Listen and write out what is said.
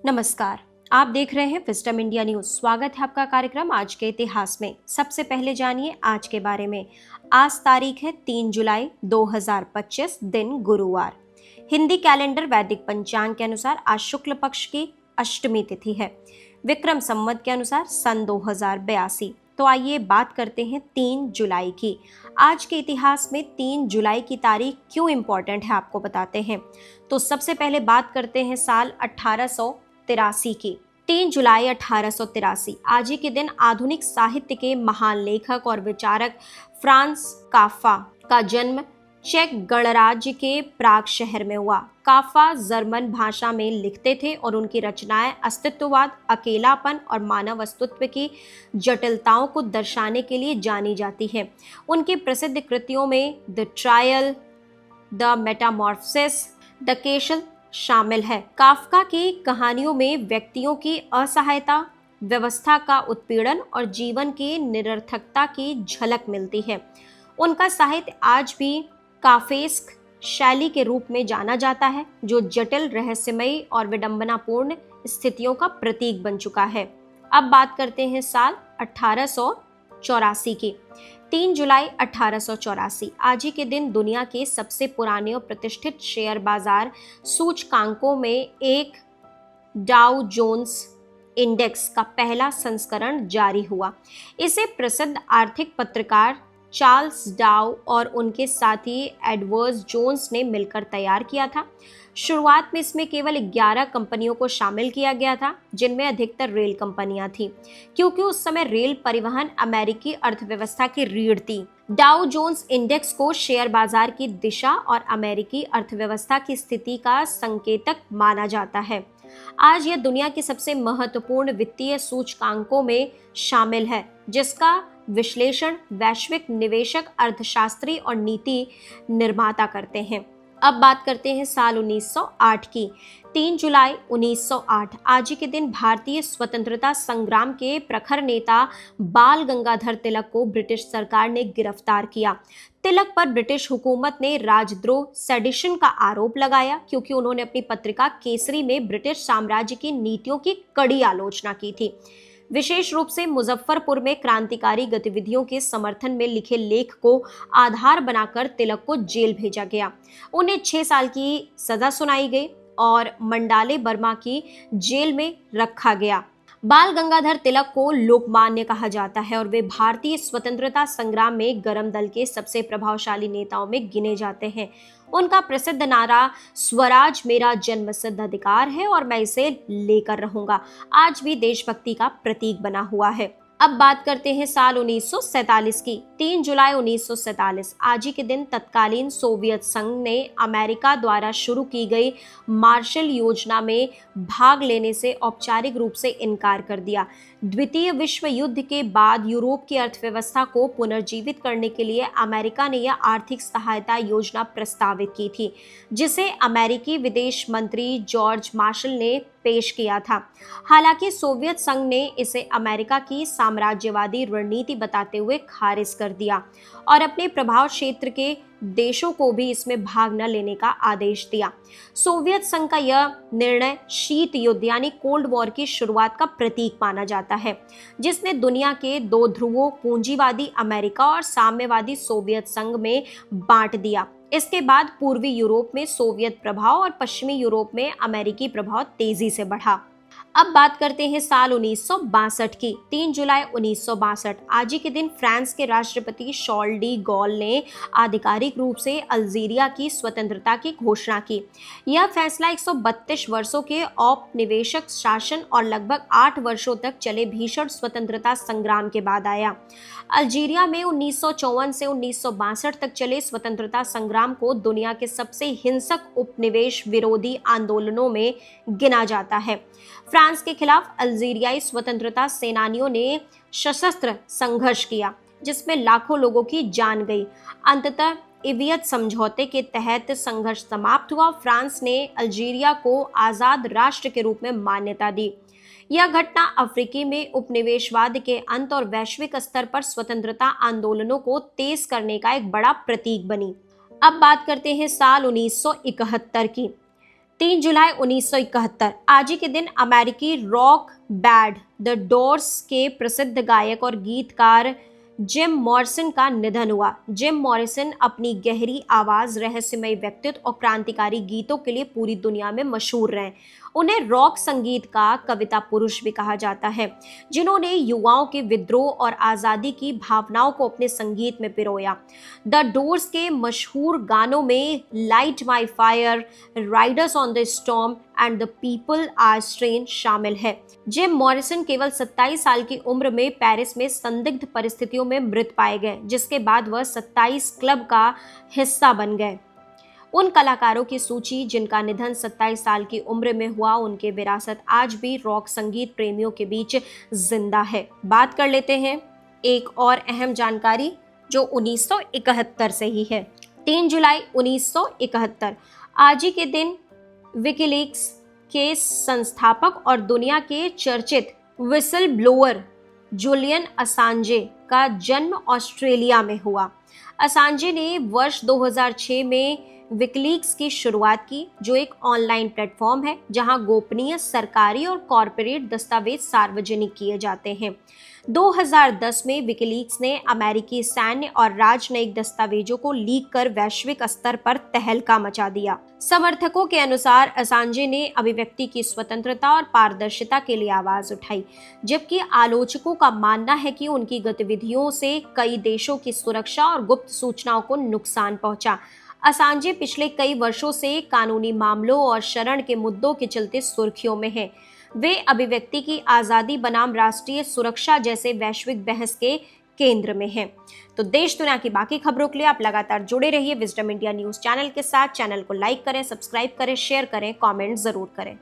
नमस्कार। आप देख रहे हैं विस्डम इंडिया न्यूज। स्वागत है आपका कार्यक्रम आज के इतिहास में। सबसे पहले जानिए आज के बारे में। आज तारीख है 3 जुलाई 2025, दिन गुरुवार। हिंदी कैलेंडर वैदिक पंचांग के अनुसार आज शुक्ल पक्ष की अष्टमी तिथि है। विक्रम संवत के अनुसार सन 2082। तो आइए बात करते हैं 3 जुलाई की। आज के इतिहास में 3 जुलाई की तारीख क्यों इम्पोर्टेंट है आपको बताते हैं। तो सबसे पहले बात करते हैं साल 1883 की। 3 जुलाई 1883 आज ही के दिन आधुनिक साहित्य के महान लेखक और विचारक फ्रांस काफका का जन्म चेक गणराज्य के प्राग शहर में हुआ। काफका जर्मन भाषा में लिखते थे और उनकी रचनाएं अस्तित्ववाद, अकेलापन और मानव अस्तित्व की जटिलताओं को दर्शाने के लिए जानी जाती है। उनकी प्रसिद्ध कृतियों में the trial, the Metamorphosis, the castle शामिल है। काफका की कहानियों में व्यक्तियों की असहायता, व्यवस्था का उत्पीड़न और जीवन की निरर्थकता की झलक मिलती है। उनका साहित्य आज भी काफेस्क शैली के रूप में जाना जाता है, जो जटिल, रहस्यमयी और विडंबनापूर्ण स्थितियों का प्रतीक बन चुका है। अब बात करते हैं साल 1884 की। 3 जुलाई 1884 आज ही के दिन दुनिया के सबसे पुराने और प्रतिष्ठित शेयर बाजार सूचकांकों में एक डाउ जोन्स इंडेक्स का पहला संस्करण जारी हुआ। इसे प्रसिद्ध आर्थिक पत्रकार चार्ल्स डाउ और उनके साथी एडवर्ड जोन्स ने मिलकर तैयार किया था। शुरुआत में इसमें केवल 11 कंपनियों को शामिल किया गया था, जिनमें अधिकतर रेल कंपनियां थीं, क्योंकि उस समय रेल परिवहन अमेरिकी अर्थव्यवस्था की रीढ़ थी। डाउ जोन्स इंडेक्स को शेयर बाजार की दिशा और अमेरिकी अर्थव्यवस्था की स्थिति का संकेतक माना जाता है। आज यह दुनिया की सबसे महत्वपूर्ण वित्तीय सूचकांकों में शामिल है, जिसका विश्लेषण वैश्विक निवेशक, अर्थशास्त्री और नीति निर्माता करते हैं। अब बात करते हैं साल 1908 की। 3 जुलाई 1908 आज ही के दिन भारतीय स्वतंत्रता संग्राम के प्रखर नेता बाल गंगाधर तिलक को ब्रिटिश सरकार ने गिरफ्तार किया। तिलक पर ब्रिटिश हुकूमत ने राजद्रोह, सेडिशन का आरोप लगाया, क्योंकि उन्होंने अपनी पत्रिका केसरी में ब्रिटिश साम्राज्य की नीतियों की कड़ी आलोचना की थी। विशेष रूप से मुजफ्फरपुर में क्रांतिकारी गतिविधियों के समर्थन में लिखे लेख को आधार बनाकर तिलक को जेल भेजा गया। उन्हें 6 साल की सजा सुनाई गई और मंडाले बर्मा की जेल में रखा गया। बाल गंगाधर तिलक को लोकमान्य कहा जाता है और वे भारतीय स्वतंत्रता संग्राम में गरम दल के सबसे प्रभावशाली नेताओं में गिने जाते हैं। उनका प्रसिद्ध नारा स्वराज मेरा जन्मसिद्ध अधिकार है और मैं इसे लेकर रहूंगा आज भी देशभक्ति का प्रतीक बना हुआ है। अब बात करते हैं साल 1947 की। 3 जुलाई 1947 आज ही के दिन तत्कालीन सोवियत संघ ने अमेरिका द्वारा शुरू की गई मार्शल योजना में भाग लेने से औपचारिक रूप से इनकार कर दिया। द्वितीय विश्व युद्ध के बाद यूरोप की अर्थव्यवस्था को पुनर्जीवित करने के लिए अमेरिका ने यह आर्थिक सहायता योजना प्रस्तावित की थी, जिसे अमेरिकी विदेश मंत्री जॉर्ज मार्शल ने पेश किया था। हालांकि सोवियत संघ ने इसे अमेरिका की साम्राज्यवादी रणनीति बताते हुए खारिज कर दिया और अपने प्रभाव क्षेत्र के देशों को भी इसमें भाग न लेने का आदेश दिया। सोवियत संघ का यह निर्णय शीत युद्ध यानी कोल्ड वॉर की शुरुआत का प्रतीक माना जाता है, जिसने दुनिया के 2 ध्रुवों पूंजीवादी अमेरिका और साम्यवादी सोवियत संघ में बांट दिया। इसके बाद पूर्वी यूरोप में सोवियत प्रभाव और पश्चिमी यूरोप में अमेरिकी प्रभाव तेजी से बढ़ा। अब बात करते हैं साल 1962 की। 3 जुलाई 1962 आज ही के दिन फ्रांस के राष्ट्रपति शार्ल डी गॉल ने आधिकारिक रूप से अल्जीरिया की स्वतंत्रता की घोषणा की। यह फैसला 132 वर्षों के औपनिवेशिक शासन और लगभग 8 वर्षों तक चले भीषण स्वतंत्रता संग्राम के बाद आया। अल्जीरिया में 1954 से 1962 तक चले स्वतंत्रता संग्राम को दुनिया के सबसे हिंसक उपनिवेश विरोधी आंदोलनों में गिना जाता है। फ्रांस के खिलाफ अल्जीरियाई स्वतंत्रता सेनानियों ने सशस्त्र संघर्ष किया, जिसमें लाखों लोगों की जान गई। अंततः इवियत समझौते के तहत संघर्ष समाप्त हुआ। फ्रांस ने अल्जीरिया को आजाद राष्ट्र के रूप में मान्यता दी। यह घटना अफ्रीकी में उपनिवेशवाद के अंत और वैश्विक स्तर पर स्वतंत्रता आंदोलनों को तेज करने का एक बड़ा प्रतीक बनी। अब बात करते हैं साल 1971 की। 3 जुलाई 1971 आज ही के दिन अमेरिकी रॉक बैंड द डोर्स के प्रसिद्ध गायक और गीतकार जिम मॉरिसन का निधन हुआ। जिम मॉरिसन अपनी गहरी आवाज, रहस्यमय व्यक्तित्व और क्रांतिकारी गीतों के लिए पूरी दुनिया में मशहूर रहे। उन्हें रॉक संगीत का कविता पुरुष भी कहा जाता है, जिन्होंने युवाओं के विद्रोह और आजादी की भावनाओं को अपने संगीत में पिरोया। द डोर्स के मशहूर गानों में light my fire, Riders on the storm and the people R strain शामिल है। जिम मॉरिसन केवल 27 साल की उम्र में पेरिस में संदिग्ध परिस्थितियों में मृत पाए गए, जिसके बाद वह 27 क्लब का हिस्सा बन गए। उन कलाकारों की सूची जिनका निधन 27 साल की उम्र में हुआ, उनके विरासत आज भी रॉक संगीत प्रेमियों के बीच जिंदा है। बात कर लेते हैं एक और अहम जानकारी जो 1971 से ही है। 3 जुलाई 1971 आज ही के दिन विकीलीक्स के संस्थापक और दुनिया के चर्चित विसल ब्लोअर जूलियन असांजे का जन्म ऑस्ट्रेलिया में हुआ। असांजे ने वर्ष 2006 में विकीलीक्स की शुरुआत की, जो एक ऑनलाइन प्लेटफॉर्म है जहां गोपनीय सरकारी और कॉरपोरेट दस्तावेज सार्वजनिक किए जाते हैं। 2010 में विकीलीक्स ने अमेरिकी सैन्य और राजनयिक दस्तावेजों को लीक कर वैश्विक स्तर पर तहलका मचा दिया। समर्थकों के अनुसार असांजे ने अभिव्यक्ति की स्वतंत्रता और पारदर्शिता के लिए आवाज उठाई, जबकि आलोचकों का मानना है कि उनकी गतिविधियों से कई देशों की सुरक्षा और गुप्त सूचनाओं को नुकसान पहुंचा। असांजे पिछले कई वर्षों से कानूनी मामलों और शरण के मुद्दों के चलते सुर्खियों में हैं। वे अभिव्यक्ति की आज़ादी बनाम राष्ट्रीय सुरक्षा जैसे वैश्विक बहस के केंद्र में हैं। तो देश दुनिया की बाकी खबरों के लिए आप लगातार जुड़े रहिए विजडम इंडिया न्यूज चैनल के साथ। चैनल को लाइक करें, सब्सक्राइब करें, शेयर करें, कमेंट जरूर करें।